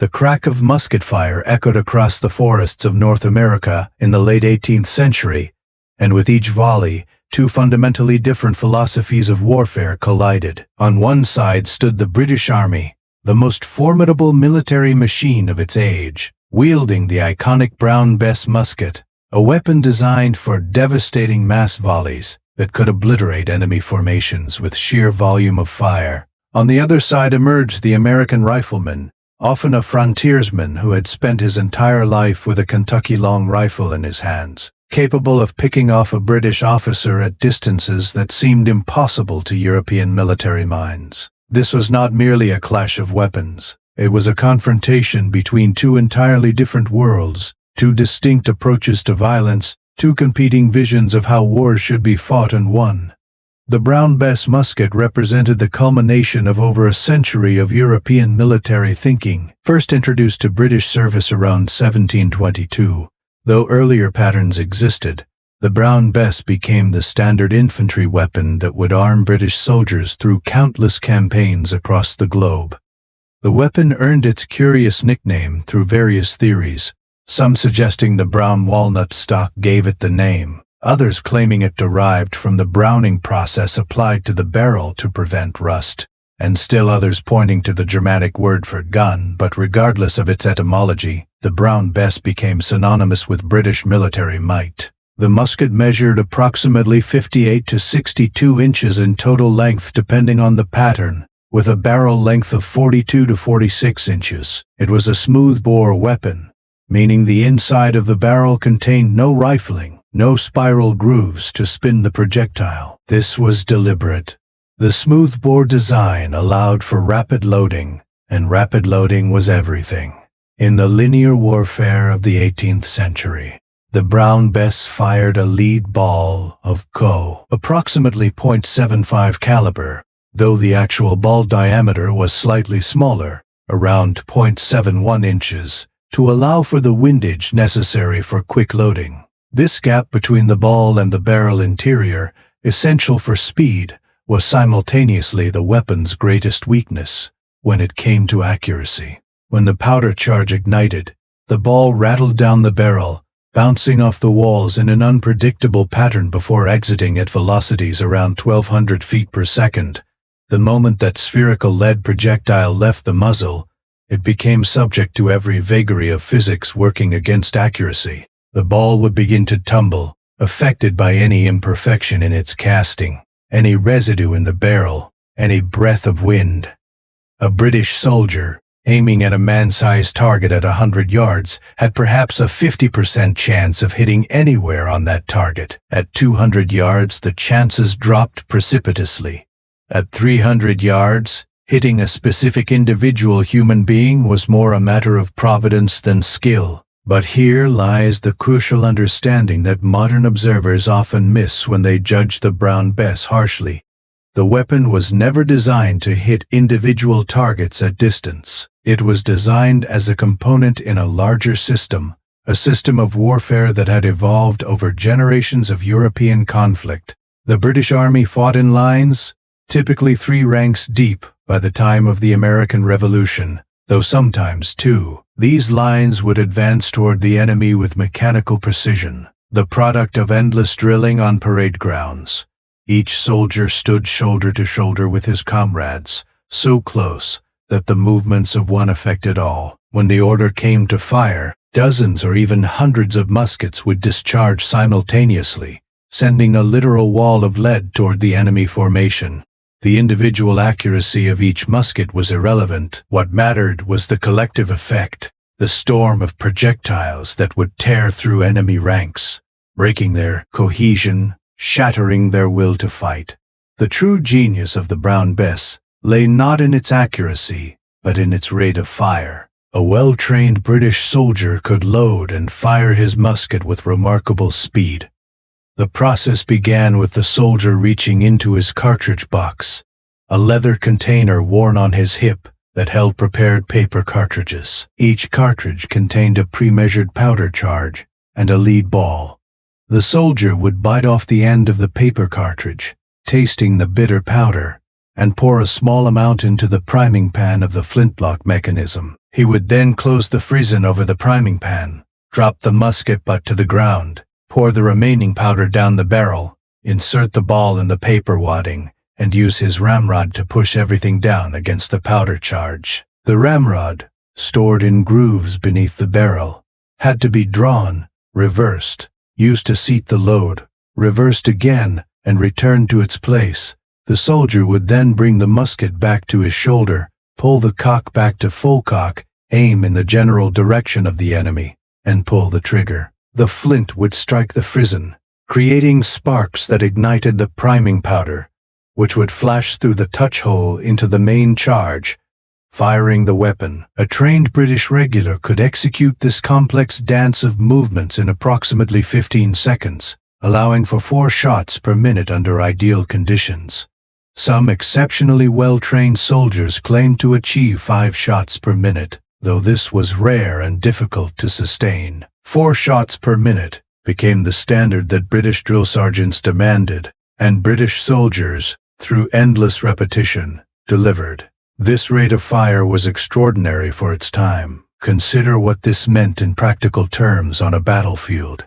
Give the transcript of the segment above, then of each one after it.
The crack of musket fire echoed across the forests of North America in the late 18th century, and with each volley, two fundamentally different philosophies of warfare collided. On one side stood the British Army, the most formidable military machine of its age, wielding the iconic Brown Bess musket, a weapon designed for devastating mass volleys that could obliterate enemy formations with sheer volume of fire. On the other side emerged the American rifleman, often a frontiersman who had spent his entire life with a Kentucky long rifle in his hands, capable of picking off a British officer at distances that seemed impossible to European military minds. This was not merely a clash of weapons. It was a confrontation between two entirely different worlds, two distinct approaches to violence, two competing visions of how wars should be fought and won. The Brown Bess musket represented the culmination of over a century of European military thinking, first introduced to British service around 1722. Though earlier patterns existed, the Brown Bess became the standard infantry weapon that would arm British soldiers through countless campaigns across the globe. The weapon earned its curious nickname through various theories, some suggesting the brown walnut stock gave it the name, others claiming it derived from the browning process applied to the barrel to prevent rust, and still others pointing to the Germanic word for gun. But regardless of its etymology, the Brown Bess became synonymous with British military might. The musket measured approximately 58 to 62 inches in total length depending on the pattern, with a barrel length of 42 to 46 inches. It was a smoothbore weapon, meaning the inside of the barrel contained no rifling, no spiral grooves to spin the projectile. This was deliberate. The smoothbore design allowed for rapid loading, and rapid loading was everything. In the linear warfare of the 18th century, the Brown Bess fired a lead ball of approximately .75 caliber, though the actual ball diameter was slightly smaller, around .71 inches, to allow for the windage necessary for quick loading. This gap between the ball and the barrel interior, essential for speed, was simultaneously the weapon's greatest weakness when it came to accuracy. When the powder charge ignited, the ball rattled down the barrel, bouncing off the walls in an unpredictable pattern before exiting at velocities around 1,200 feet per second. The moment that spherical lead projectile left the muzzle, it became subject to every vagary of physics working against accuracy. The ball would begin to tumble, affected by any imperfection in its casting, any residue in the barrel, any breath of wind. A British soldier, aiming at a man-sized target at 100 yards, had perhaps a 50% chance of hitting anywhere on that target. At 200 yards, the chances dropped precipitously. At 300 yards, hitting a specific individual human being was more a matter of providence than skill. But here lies the crucial understanding that modern observers often miss when they judge the Brown Bess harshly. The weapon was never designed to hit individual targets at distance. It was designed as a component in a larger system, a system of warfare that had evolved over generations of European conflict. The British Army fought in lines, typically 3 ranks deep by the time of the American Revolution, though sometimes 2. These lines would advance toward the enemy with mechanical precision, the product of endless drilling on parade grounds. Each soldier stood shoulder to shoulder with his comrades, so close that the movements of one affected all. When the order came to fire, dozens or even hundreds of muskets would discharge simultaneously, sending a literal wall of lead toward the enemy formation. The individual accuracy of each musket was irrelevant. What mattered was the collective effect, the storm of projectiles that would tear through enemy ranks, breaking their cohesion, shattering their will to fight. The true genius of the Brown Bess lay not in its accuracy, but in its rate of fire. A well-trained British soldier could load and fire his musket with remarkable speed. The process began with the soldier reaching into his cartridge box, a leather container worn on his hip that held prepared paper cartridges. Each cartridge contained a pre-measured powder charge and a lead ball. The soldier would bite off the end of the paper cartridge, tasting the bitter powder, and pour a small amount into the priming pan of the flintlock mechanism. He would then close the frizzen over the priming pan, drop the musket butt to the ground, pour the remaining powder down the barrel, insert the ball in the paper wadding, and use his ramrod to push everything down against the powder charge. The ramrod, stored in grooves beneath the barrel, had to be drawn, reversed, used to seat the load, reversed again, and returned to its place. The soldier would then bring the musket back to his shoulder, pull the cock back to full cock, aim in the general direction of the enemy, and pull the trigger. The flint would strike the frizzen, creating sparks that ignited the priming powder, which would flash through the touch hole into the main charge, firing the weapon. A trained British regular could execute this complex dance of movements in approximately 15 seconds, allowing for 4 shots per minute under ideal conditions. Some exceptionally well-trained soldiers claimed to achieve 5 shots per minute, though this was rare and difficult to sustain. 4 shots per minute became the standard that British drill sergeants demanded, and British soldiers, through endless repetition, delivered. This rate of fire was extraordinary for its time. Consider what this meant in practical terms on a battlefield.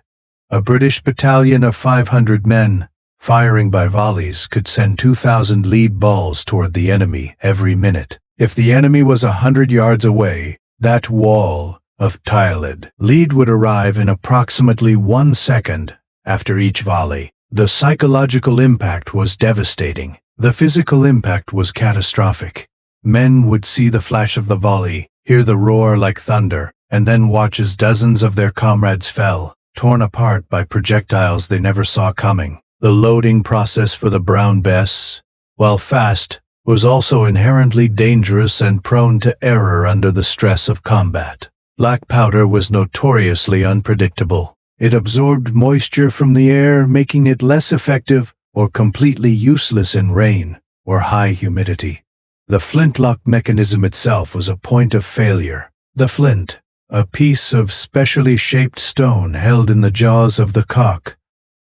A British battalion of 500 men, firing by volleys, could send 2,000 lead balls toward the enemy every minute. If the enemy was 100 yards away, that wall of tiled lead would arrive in approximately 1 second after each volley. The psychological impact was devastating. The physical impact was catastrophic. Men would see the flash of the volley, hear the roar like thunder, and then watch as dozens of their comrades fell, torn apart by projectiles they never saw coming. The loading process for the Brown Bess, while fast, was also inherently dangerous and prone to error under the stress of combat. Black powder was notoriously unpredictable. It absorbed moisture from the air, making it less effective or completely useless in rain or high humidity. The flintlock mechanism itself was a point of failure. The flint, a piece of specially shaped stone held in the jaws of the cock,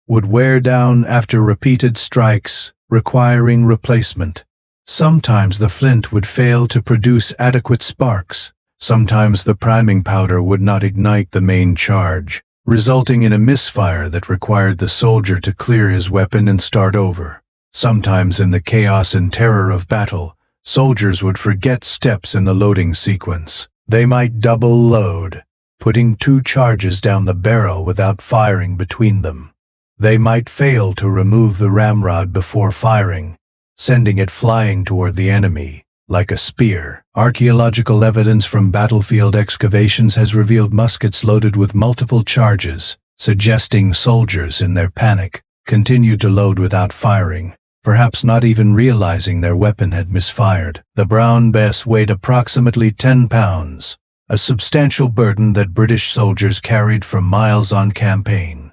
would wear down after repeated strikes, requiring replacement. Sometimes the flint would fail to produce adequate sparks. Sometimes the priming powder would not ignite the main charge, resulting in a misfire that required the soldier to clear his weapon and start over. Sometimes in the chaos and terror of battle, soldiers would forget steps in the loading sequence. They might double load, putting 2 charges down the barrel without firing between them. They might fail to remove the ramrod before firing, sending it flying toward the enemy like a spear. Archaeological evidence from battlefield excavations has revealed muskets loaded with multiple charges, suggesting soldiers in their panic continued to load without firing, perhaps not even realizing their weapon had misfired. The Brown Bess weighed approximately 10 pounds, a substantial burden that British soldiers carried for miles on campaign.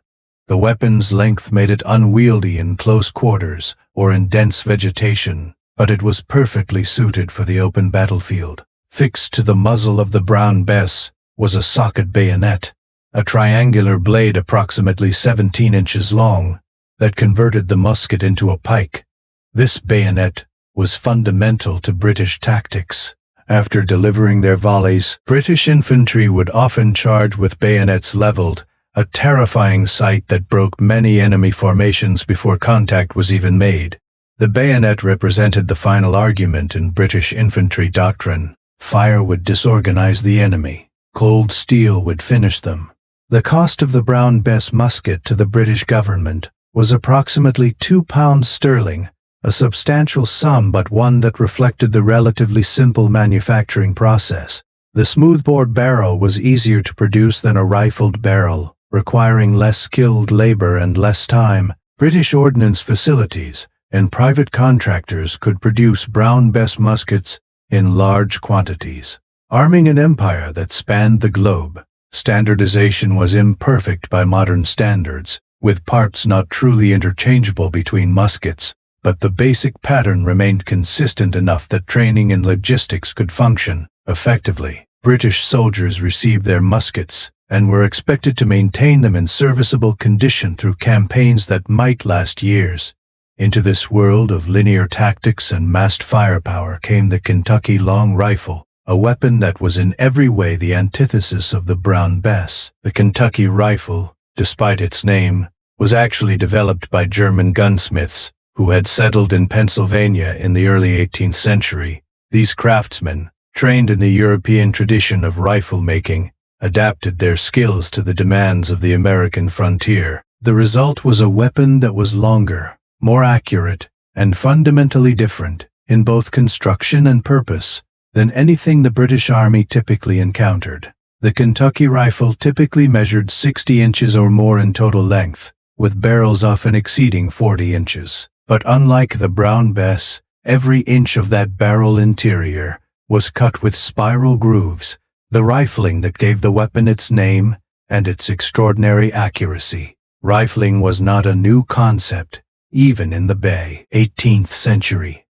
The weapon's length made it unwieldy in close quarters or in dense vegetation, but it was perfectly suited for the open battlefield. Fixed to the muzzle of the Brown Bess was a socket bayonet, a triangular blade approximately 17 inches long, that converted the musket into a pike. This bayonet was fundamental to British tactics. After delivering their volleys, British infantry would often charge with bayonets leveled, a terrifying sight that broke many enemy formations before contact was even made. The bayonet represented the final argument in British infantry doctrine. Fire would disorganize the enemy. Cold steel would finish them. The cost of the Brown Bess musket to the British government was approximately £2 a substantial sum, but one that reflected the relatively simple manufacturing process. The smoothbore barrel was easier to produce than a rifled barrel, requiring less skilled labor and less time. British ordnance facilities and private contractors could produce Brown Bess muskets in large quantities, arming an empire that spanned the globe. Standardization was imperfect by modern standards, with parts not truly interchangeable between muskets, but the basic pattern remained consistent enough that training and logistics could function effectively. British soldiers received their muskets and were expected to maintain them in serviceable condition through campaigns that might last years. Into this world of linear tactics and massed firepower came the Kentucky long rifle, a weapon that was in every way the antithesis of the Brown Bess. The Kentucky rifle, despite its name, was actually developed by German gunsmiths who had settled in Pennsylvania in the early 18th century. These craftsmen, trained in the European tradition of rifle making, adapted their skills to the demands of the American frontier. The result was a weapon that was longer, more accurate, and fundamentally different in both construction and purpose than anything the British Army typically encountered. The Kentucky rifle typically measured 60 inches or more in total length, with barrels often exceeding 40 inches. But unlike the Brown Bess, every inch of that barrel interior was cut with spiral grooves, the rifling that gave the weapon its name and its extraordinary accuracy. Rifling was not a new concept, even in the Bay 18th century.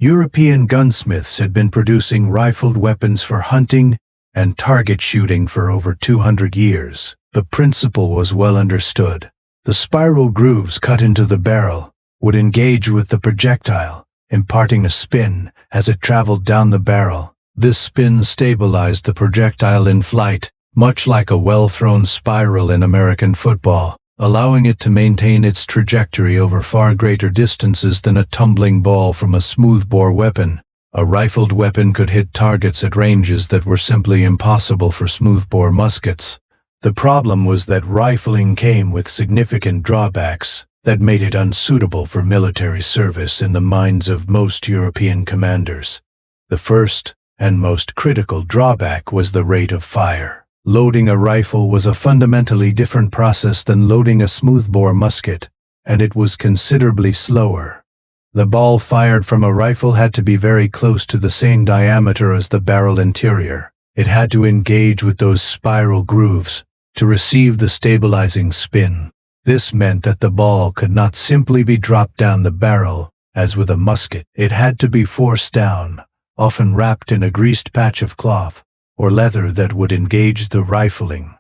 European gunsmiths had been producing rifled weapons for hunting and target shooting for over 200 years. The principle was well understood. The spiral grooves cut into the barrel would engage with the projectile, imparting a spin as it traveled down the barrel. This spin stabilized the projectile in flight, much like a well-thrown spiral in American football, allowing it to maintain its trajectory over far greater distances than a tumbling ball from a smoothbore weapon. A rifled weapon could hit targets at ranges that were simply impossible for smoothbore muskets. The problem was that rifling came with significant drawbacks that made it unsuitable for military service in the minds of most European commanders. The first and most critical drawback was the rate of fire. Loading a rifle was a fundamentally different process than loading a smoothbore musket, and it was considerably slower. The ball fired from a rifle had to be very close to the same diameter as the barrel interior. It had to engage with those spiral grooves to receive the stabilizing spin. This meant that the ball could not simply be dropped down the barrel, as with a musket. It had to be forced down, often wrapped in a greased patch of cloth or leather that would engage the rifling.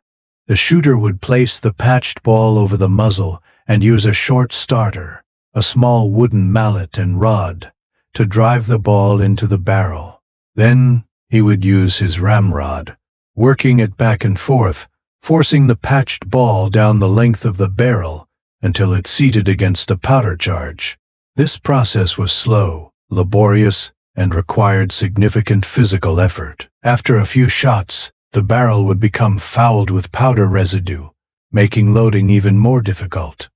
The shooter would place the patched ball over the muzzle and use a short starter, a small wooden mallet and rod, to drive the ball into the barrel. Then he would use his ramrod, working it back and forth, forcing the patched ball down the length of the barrel until it seated against a powder charge. This process was slow, laborious, and required significant physical effort. After a few shots, the barrel would become fouled with powder residue, making loading even more difficult.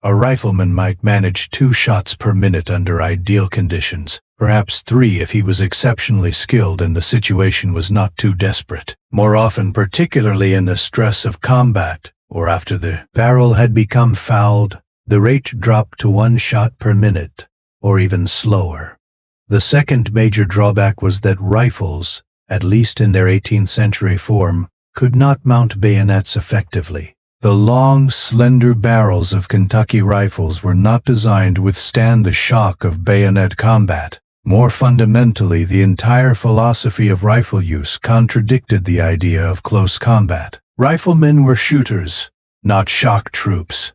A rifleman might manage 2 shots per minute under ideal conditions, perhaps 3 if he was exceptionally skilled and the situation was not too desperate. More often, particularly in the stress of combat, or after the barrel had become fouled, the rate dropped to 1 shot per minute, or even slower. The second major drawback was that rifles, at least in their 18th century form, could not mount bayonets effectively. The long, slender barrels of Kentucky rifles were not designed to withstand the shock of bayonet combat. More fundamentally, the entire philosophy of rifle use contradicted the idea of close combat. Riflemen were shooters, not shock troops.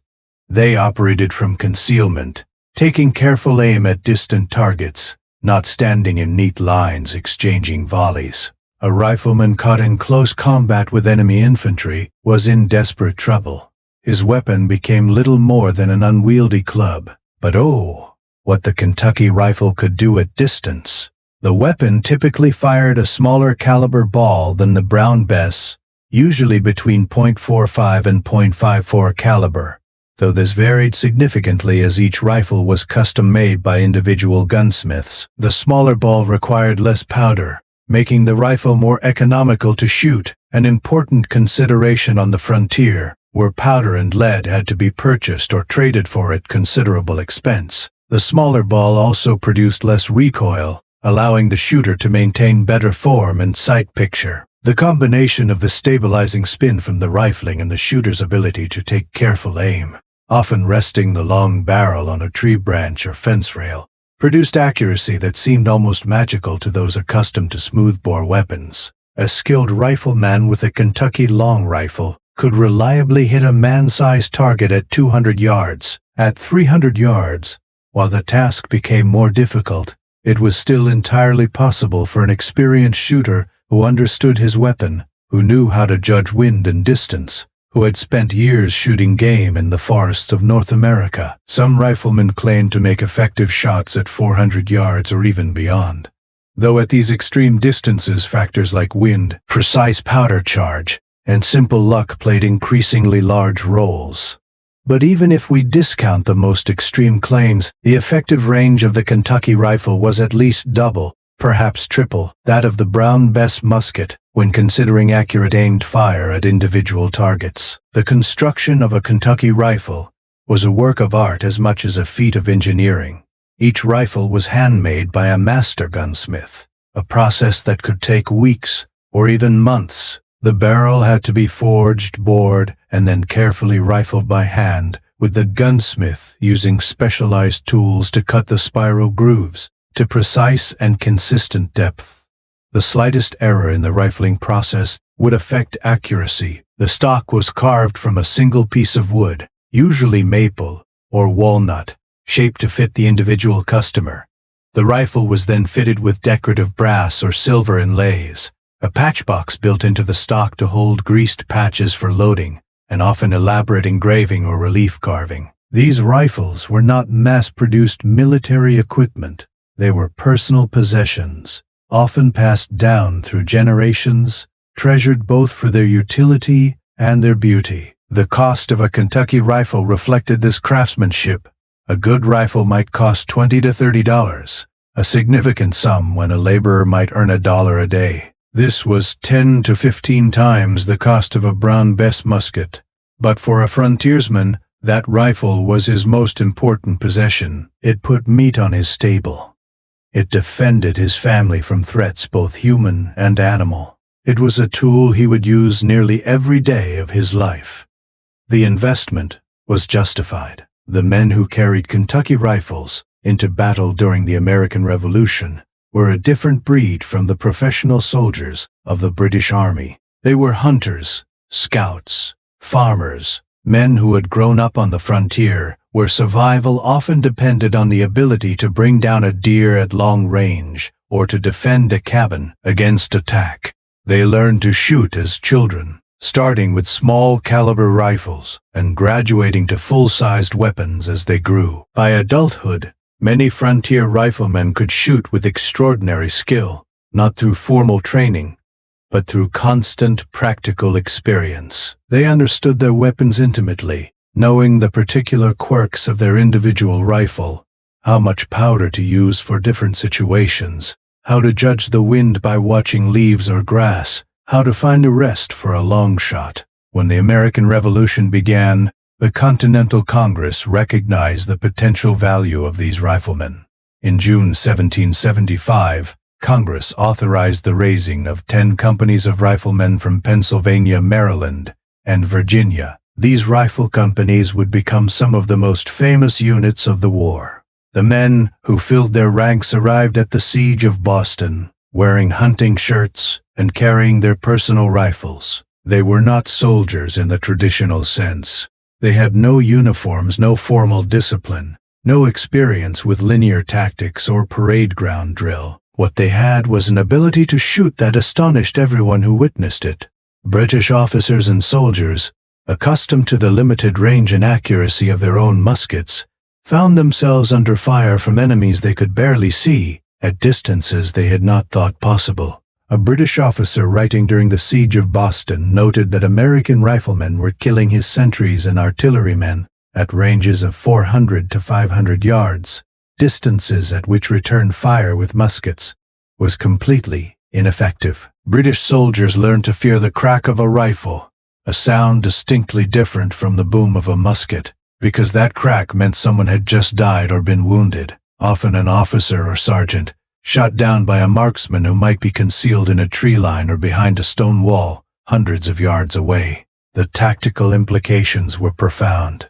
They operated from concealment, taking careful aim at distant targets, not standing in neat lines exchanging volleys. A rifleman caught in close combat with enemy infantry was in desperate trouble. His weapon became little more than an unwieldy club. But oh, what the Kentucky rifle could do at distance! The weapon typically fired a smaller caliber ball than the Brown Bess, usually between .45 and .54 caliber, though this varied significantly as each rifle was custom-made by individual gunsmiths. The smaller ball required less powder, making the rifle more economical to shoot, an important consideration on the frontier, where powder and lead had to be purchased or traded for at considerable expense. The smaller ball also produced less recoil, allowing the shooter to maintain better form and sight picture. The combination of the stabilizing spin from the rifling and the shooter's ability to take careful aim, often resting the long barrel on a tree branch or fence rail, produced accuracy that seemed almost magical to those accustomed to smoothbore weapons. A skilled rifleman with a Kentucky long rifle could reliably hit a man-sized target at 200 yards. At 300 yards, while the task became more difficult, it was still entirely possible for an experienced shooter who understood his weapon, who knew how to judge wind and distance, who had spent years shooting game in the forests of North America. Some riflemen claimed to make effective shots at 400 yards or even beyond. Though at these extreme distances, factors like wind, precise powder charge, and simple luck played increasingly large roles. But even if we discount the most extreme claims, the effective range of the Kentucky rifle was at least double, perhaps triple, that of the Brown Bess musket, when considering accurate aimed fire at individual targets. The construction of a Kentucky rifle was a work of art as much as a feat of engineering. Each rifle was handmade by a master gunsmith, a process that could take weeks or even months. The barrel had to be forged, bored, and then carefully rifled by hand, with the gunsmith using specialized tools to cut the spiral grooves to precise and consistent depth. The slightest error in the rifling process would affect accuracy. The stock was carved from a single piece of wood, usually maple or walnut, shaped to fit the individual customer. The rifle was then fitted with decorative brass or silver inlays, a patchbox built into the stock to hold greased patches for loading, and often elaborate engraving or relief carving. These rifles were not mass-produced military equipment. They were personal possessions, often passed down through generations, treasured both for their utility and their beauty. The cost of a Kentucky rifle reflected this craftsmanship. A good rifle might cost $20 to $30, a significant sum when a laborer might earn $1 a day. This was 10 to 15 times the cost of a Brown Bess musket. But for a frontiersman, that rifle was his most important possession. It put meat on his table. It defended his family from threats both human and animal. It was a tool he would use nearly every day of his life. The investment was justified. The men who carried Kentucky rifles into battle during the American Revolution were a different breed from the professional soldiers of the British Army. They were hunters, scouts, farmers, men who had grown up on the frontier, where survival often depended on the ability to bring down a deer at long range or to defend a cabin against attack. They learned to shoot as children, starting with small-caliber rifles and graduating to full-sized weapons as they grew. By adulthood, many frontier riflemen could shoot with extraordinary skill, not through formal training, but through constant practical experience. They understood their weapons intimately, knowing the particular quirks of their individual rifle, how much powder to use for different situations, how to judge the wind by watching leaves or grass, how to find a rest for a long shot. When the American Revolution began, the Continental Congress recognized the potential value of these riflemen. In June 1775, Congress authorized the raising of 10 companies of riflemen from Pennsylvania, Maryland, and Virginia. These rifle companies would become some of the most famous units of the war. The men who filled their ranks arrived at the siege of Boston, wearing hunting shirts and carrying their personal rifles. They were not soldiers in the traditional sense. They had no uniforms, no formal discipline, no experience with linear tactics or parade ground drill. What they had was an ability to shoot that astonished everyone who witnessed it. British officers and soldiers, accustomed to the limited range and accuracy of their own muskets, found themselves under fire from enemies they could barely see, at distances they had not thought possible. A British officer writing during the siege of Boston noted that American riflemen were killing his sentries and artillerymen at ranges of 400 to 500 yards, distances at which return fire with muskets was completely ineffective. British soldiers learned to fear the crack of a rifle, a sound distinctly different from the boom of a musket, because that crack meant someone had just died or been wounded, often an officer or sergeant, shot down by a marksman who might be concealed in a tree line or behind a stone wall hundreds of yards away. The tactical implications were profound.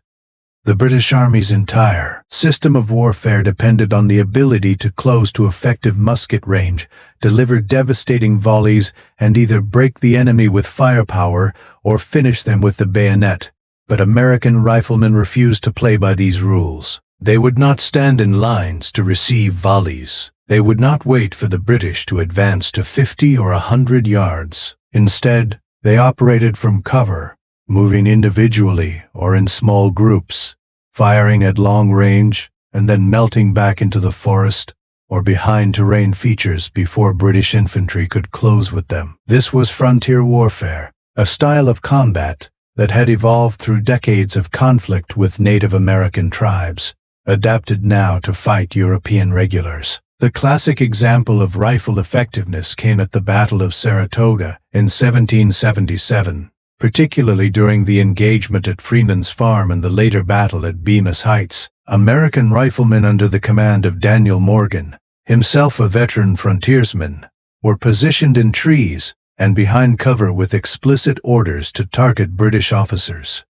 The British Army's entire system of warfare depended on the ability to close to effective musket range, deliver devastating volleys, and either break the enemy with firepower or finish them with the bayonet. But American riflemen refused to play by these rules. They would not stand in lines to receive volleys. They would not wait for the British to advance to 50 or 100 yards. Instead, they operated from cover, moving individually or in small groups, firing at long range and then melting back into the forest or behind terrain features before British infantry could close with them. This was frontier warfare, a style of combat that had evolved through decades of conflict with Native American tribes, adapted now to fight European regulars. The classic example of rifle effectiveness came at the Battle of Saratoga in 1777, particularly during the engagement at Freeman's Farm and the later battle at Bemis Heights. American riflemen under the command of Daniel Morgan, himself a veteran frontiersman, were positioned in trees and behind cover with explicit orders to target British officers.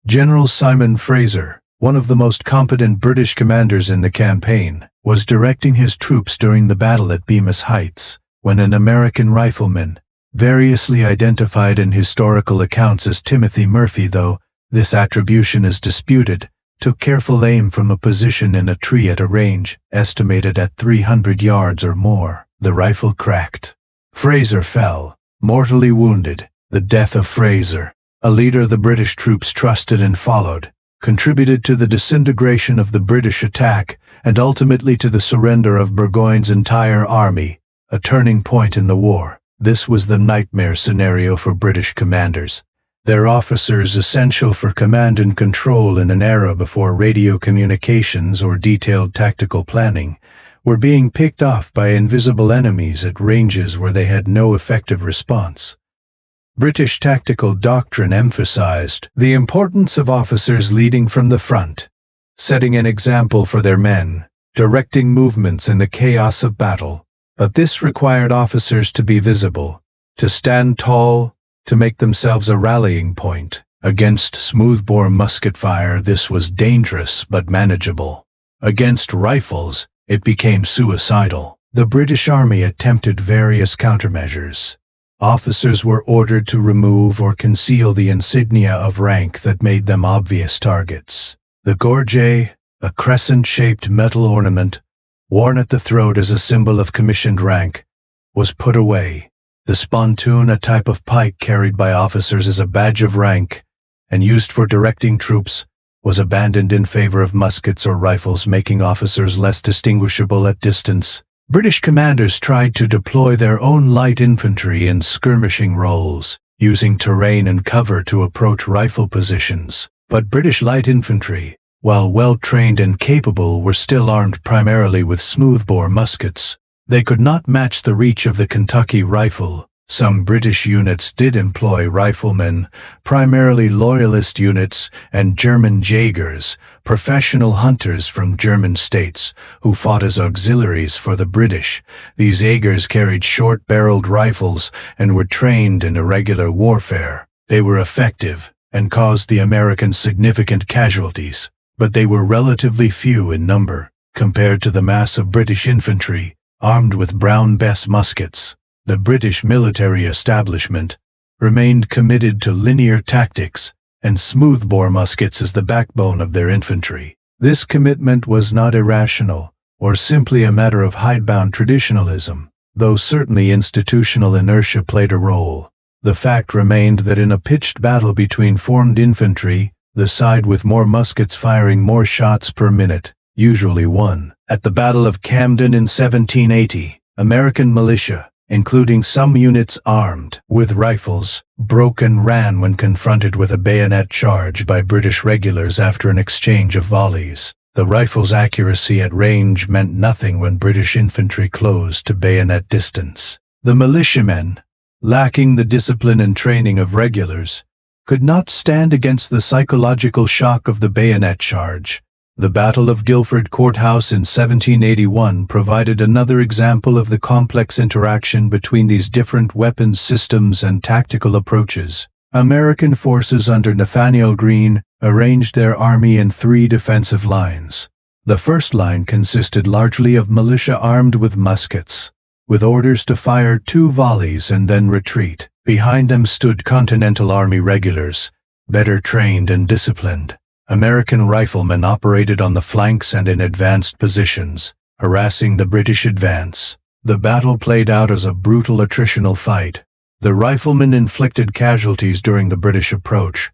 General Simon Fraser, one of the most competent British commanders in the campaign, was directing his troops during the battle at Bemis Heights, when an American rifleman, variously identified in historical accounts as Timothy Murphy, though this attribution is disputed, took careful aim from a position in a tree at a range estimated at 300 yards or more. The rifle cracked. Fraser fell, mortally wounded. The death of Fraser, a leader the British troops trusted and followed, contributed to the disintegration of the British attack and ultimately to the surrender of Burgoyne's entire army, a turning point in the war. This was the nightmare scenario for British commanders. Their officers, essential for command and control in an era before radio communications or detailed tactical planning, were being picked off by invisible enemies at ranges where they had no effective response. British tactical doctrine emphasized the importance of officers leading from the front, setting an example for their men, directing movements in the chaos of battle. But this required officers to be visible, to stand tall, to make themselves a rallying point. Against smoothbore musket fire, this was dangerous but manageable. Against rifles, it became suicidal. The British Army attempted various countermeasures. Officers were ordered to remove or conceal the insignia of rank that made them obvious targets. The gorget, a crescent-shaped metal ornament, worn at the throat as a symbol of commissioned rank, was put away. The spontoon, a type of pike carried by officers as a badge of rank and used for directing troops, was abandoned in favor of muskets or rifles, making officers less distinguishable at distance. British commanders tried to deploy their own light infantry in skirmishing roles, using terrain and cover to approach rifle positions. But British light infantry, while well-trained and capable, were still armed primarily with smoothbore muskets. They could not match the reach of the Kentucky rifle. Some British units did employ riflemen, primarily loyalist units, and German Jägers, professional hunters from German states, who fought as auxiliaries for the British. These Jägers carried short-barreled rifles and were trained in irregular warfare. They were effective and caused the Americans significant casualties, but they were relatively few in number compared to the mass of British infantry armed with Brown Bess muskets. The British military establishment remained committed to linear tactics and smoothbore muskets as the backbone of their infantry. This commitment was not irrational or simply a matter of hidebound traditionalism, though certainly institutional inertia played a role. The fact remained that in a pitched battle between formed infantry, the side with more muskets firing more shots per minute usually won. At the Battle of Camden in 1780, American militia, including some units armed with rifles, broke and ran when confronted with a bayonet charge by British regulars after an exchange of volleys. The rifle's accuracy at range meant nothing when British infantry closed to bayonet distance. The militiamen, lacking the discipline and training of regulars, could not stand against the psychological shock of the bayonet charge. The Battle of Guilford Courthouse in 1781 provided another example of the complex interaction between these different weapons systems and tactical approaches. American forces under Nathanael Greene arranged their army in 3 defensive lines. The first line consisted largely of militia armed with muskets, with orders to fire 2 volleys and then retreat. Behind them stood Continental Army regulars, better trained and disciplined. American riflemen operated on the flanks and in advanced positions, harassing the British advance. The battle played out as a brutal attritional fight. The riflemen inflicted casualties during the British approach,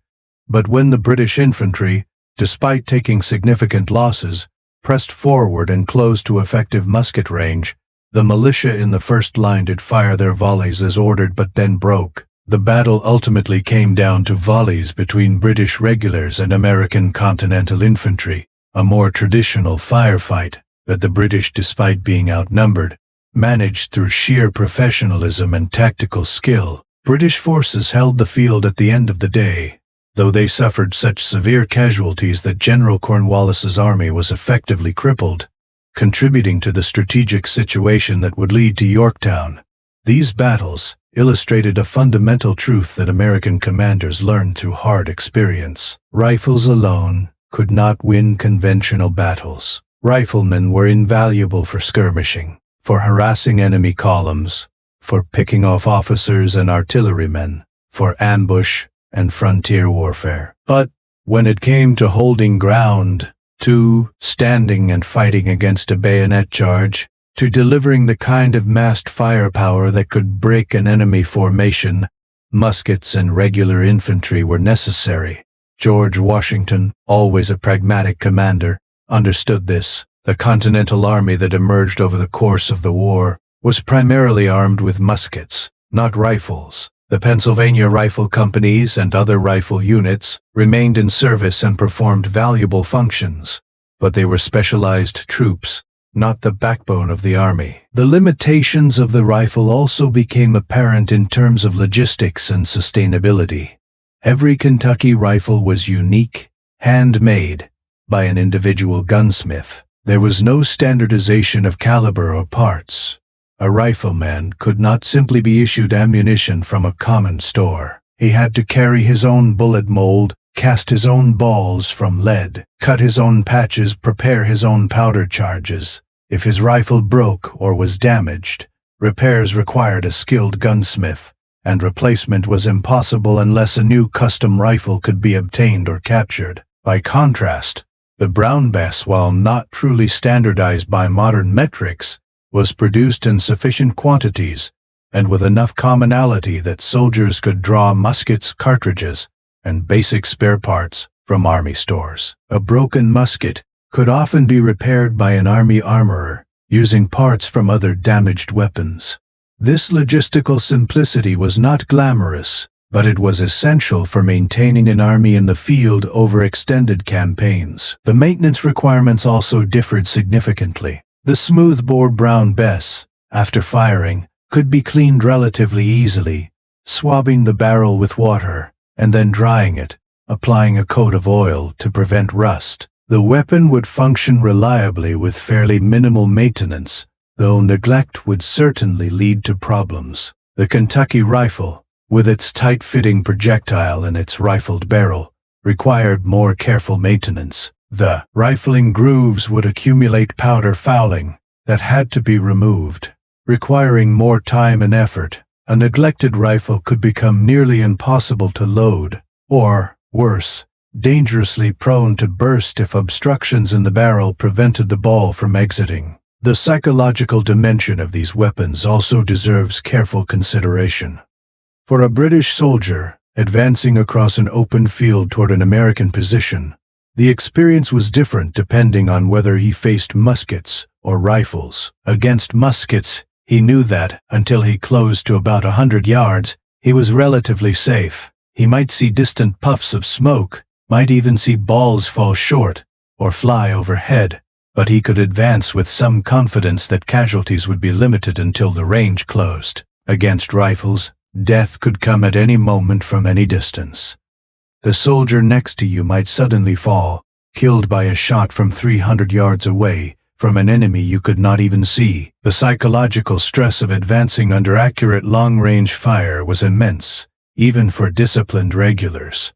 but when the British infantry, despite taking significant losses, pressed forward and close to effective musket range, the militia in the first line did fire their volleys as ordered but then broke. The battle ultimately came down to volleys between British regulars and American Continental Infantry, a more traditional firefight that the British, despite being outnumbered, managed through sheer professionalism and tactical skill. British forces held the field at the end of the day, though they suffered such severe casualties that General Cornwallis's army was effectively crippled, contributing to the strategic situation that would lead to Yorktown. These battles illustrated a fundamental truth that American commanders learned through hard experience. Rifles alone could not win conventional battles. Riflemen were invaluable for skirmishing, for harassing enemy columns, for picking off officers and artillerymen, for ambush and frontier warfare. But when it came to holding ground, to standing and fighting against a bayonet charge, to delivering the kind of massed firepower that could break an enemy formation, muskets and regular infantry were necessary. George Washington, always a pragmatic commander, understood this. The Continental Army that emerged over the course of the war was primarily armed with muskets, not rifles. The Pennsylvania Rifle Companies and other rifle units remained in service and performed valuable functions, but they were specialized troops, not the backbone of the army. The limitations of the rifle also became apparent in terms of logistics and sustainability. Every Kentucky rifle was unique, handmade by an individual gunsmith. There was no standardization of caliber or parts. A rifleman could not simply be issued ammunition from a common store. He had to carry his own bullet mold, cast his own balls from lead, cut his own patches, prepare his own powder charges. If his rifle broke or was damaged, repairs required a skilled gunsmith, and replacement was impossible unless a new custom rifle could be obtained or captured. By contrast, the Brown Bess, while not truly standardized by modern metrics, was produced in sufficient quantities and with enough commonality that soldiers could draw muskets, cartridges, and basic spare parts from army stores. A broken musket could often be repaired by an army armorer using parts from other damaged weapons. This logistical simplicity was not glamorous, but it was essential for maintaining an army in the field over extended campaigns. The maintenance requirements also differed significantly. The smoothbore Brown Bess, after firing, could be cleaned relatively easily, swabbing the barrel with water and then drying it, applying a coat of oil to prevent rust. The weapon would function reliably with fairly minimal maintenance, though neglect would certainly lead to problems. The Kentucky rifle, with its tight-fitting projectile and its rifled barrel, required more careful maintenance. The rifling grooves would accumulate powder fouling that had to be removed, requiring more time and effort. A neglected rifle could become nearly impossible to load, or, worse, dangerously prone to burst if obstructions in the barrel prevented the ball from exiting. The psychological dimension of these weapons also deserves careful consideration. For a British soldier advancing across an open field toward an American position, the experience was different depending on whether he faced muskets or rifles. Against muskets, he knew that, until he closed to about 100 yards, he was relatively safe. He might see distant puffs of smoke, might even see balls fall short or fly overhead, but he could advance with some confidence that casualties would be limited until the range closed. Against rifles, death could come at any moment from any distance. The soldier next to you might suddenly fall, killed by a shot from 300 yards away, from an enemy you could not even see. The psychological stress of advancing under accurate long-range fire was immense, even for disciplined regulars.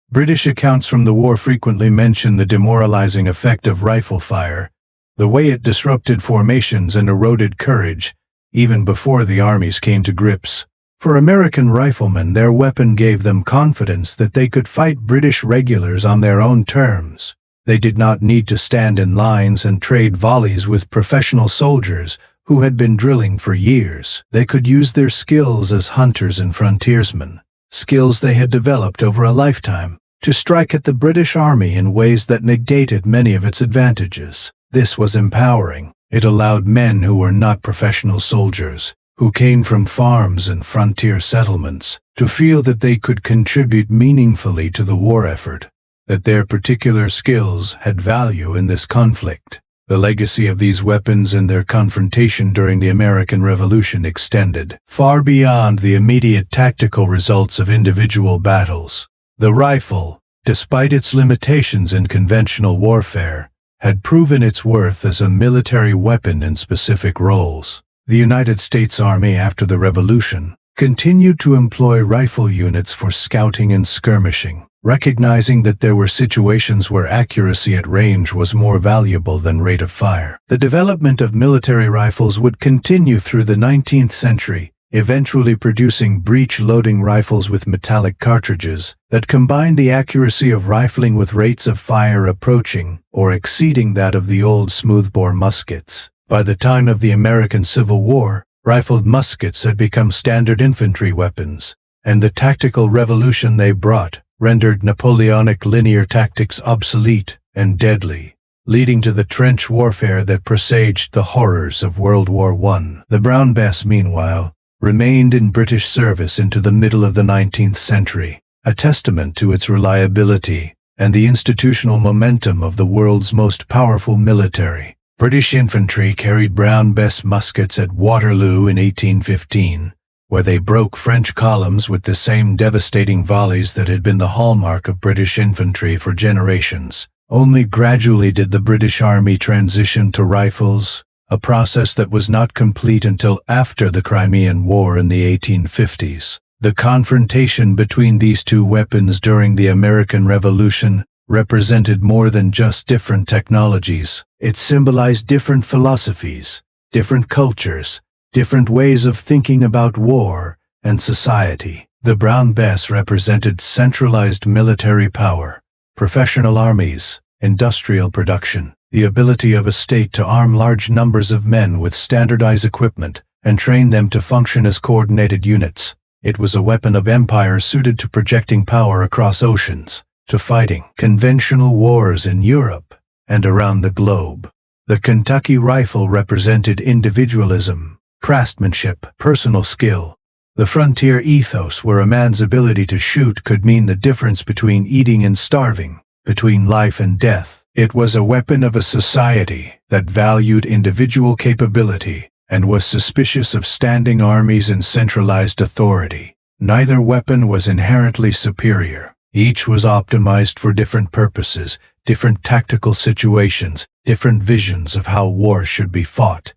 British accounts from the war frequently mention the demoralizing effect of rifle fire, the way it disrupted formations and eroded courage, even before the armies came to grips. For American riflemen, their weapon gave them confidence that they could fight British regulars on their own terms. They did not need to stand in lines and trade volleys with professional soldiers who had been drilling for years. They could use their skills as hunters and frontiersmen, skills they had developed over a lifetime, to strike at the British Army in ways that negated many of its advantages. This was empowering. It allowed men who were not professional soldiers, who came from farms and frontier settlements, to feel that they could contribute meaningfully to the war effort, that their particular skills had value in this conflict. The legacy of these weapons and their confrontation during the American Revolution extended far beyond the immediate tactical results of individual battles. The rifle, despite its limitations in conventional warfare, had proven its worth as a military weapon in specific roles. The United States Army after the Revolution continued to employ rifle units for scouting and skirmishing, recognizing that there were situations where accuracy at range was more valuable than rate of fire. The development of military rifles would continue through the 19th century, eventually producing breech-loading rifles with metallic cartridges that combined the accuracy of rifling with rates of fire approaching or exceeding that of the old smoothbore muskets. By the time of the American Civil War, rifled muskets had become standard infantry weapons, and the tactical revolution they brought rendered Napoleonic linear tactics obsolete and deadly, leading to the trench warfare that presaged the horrors of World War I. The Brown Bess, meanwhile, remained in British service into the middle of the 19th century, a testament to its reliability and the institutional momentum of the world's most powerful military. British infantry carried Brown Bess muskets at Waterloo in 1815, where they broke French columns with the same devastating volleys that had been the hallmark of British infantry for generations. Only gradually did the British Army transition to rifles, a process that was not complete until after the Crimean War in the 1850s. The confrontation between these two weapons during the American Revolution represented more than just different technologies. It symbolized different philosophies, different cultures, different ways of thinking about war and society. The Brown Bess represented centralized military power, professional armies, industrial production, the ability of a state to arm large numbers of men with standardized equipment and train them to function as coordinated units. It was a weapon of empire suited to projecting power across oceans, to fighting conventional wars in Europe and around the globe. The Kentucky rifle represented individualism, craftsmanship, personal skill. The frontier ethos where a man's ability to shoot could mean the difference between eating and starving, between life and death. It was a weapon of a society that valued individual capability and was suspicious of standing armies and centralized authority. Neither weapon was inherently superior. Each was optimized for different purposes, different tactical situations, different visions of how war should be fought.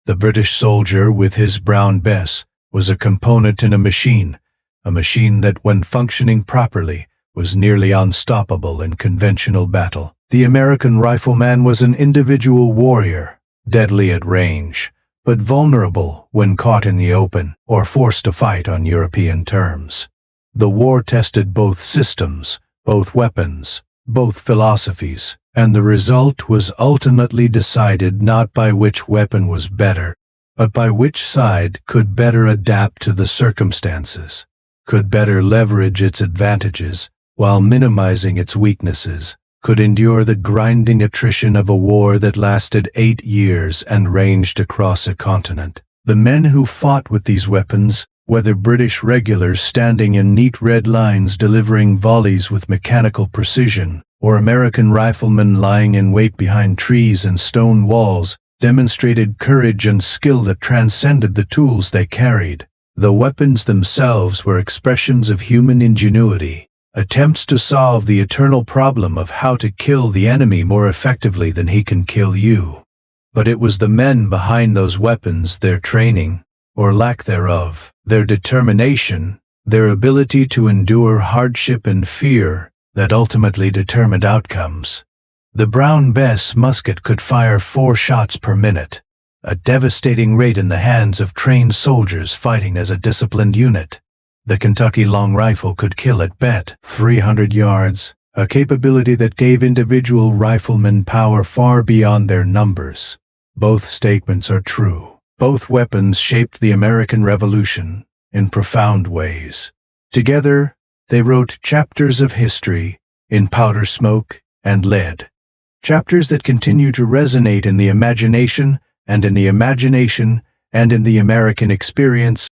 The British soldier with his Brown Bess was a component in a machine that when functioning properly was nearly unstoppable in conventional battle. The American rifleman was an individual warrior, deadly at range, but vulnerable when caught in the open or forced to fight on European terms. The war tested both systems, both weapons, both philosophies, and the result was ultimately decided not by which weapon was better, but by which side could better adapt to the circumstances, could better leverage its advantages while minimizing its weaknesses, could endure the grinding attrition of a war that lasted 8 years and ranged across a continent. The men who fought with these weapons, whether British regulars standing in neat red lines delivering volleys with mechanical precision, or American riflemen lying in wait behind trees and stone walls, demonstrated courage and skill that transcended the tools they carried. The weapons themselves were expressions of human ingenuity, attempts to solve the eternal problem of how to kill the enemy more effectively than he can kill you. But it was the men behind those weapons, their training, or lack thereof, their determination, their ability to endure hardship and fear, that ultimately determined outcomes. The Brown Bess musket could fire 4 shots per minute, a devastating rate in the hands of trained soldiers fighting as a disciplined unit. The Kentucky long rifle could kill at bet 300 yards, a capability that gave individual riflemen power far beyond their numbers. Both statements are true. Both weapons shaped the American Revolution in profound ways. Together, they wrote chapters of history in powder smoke and lead. Chapters that continue to resonate in the imagination and in the American experience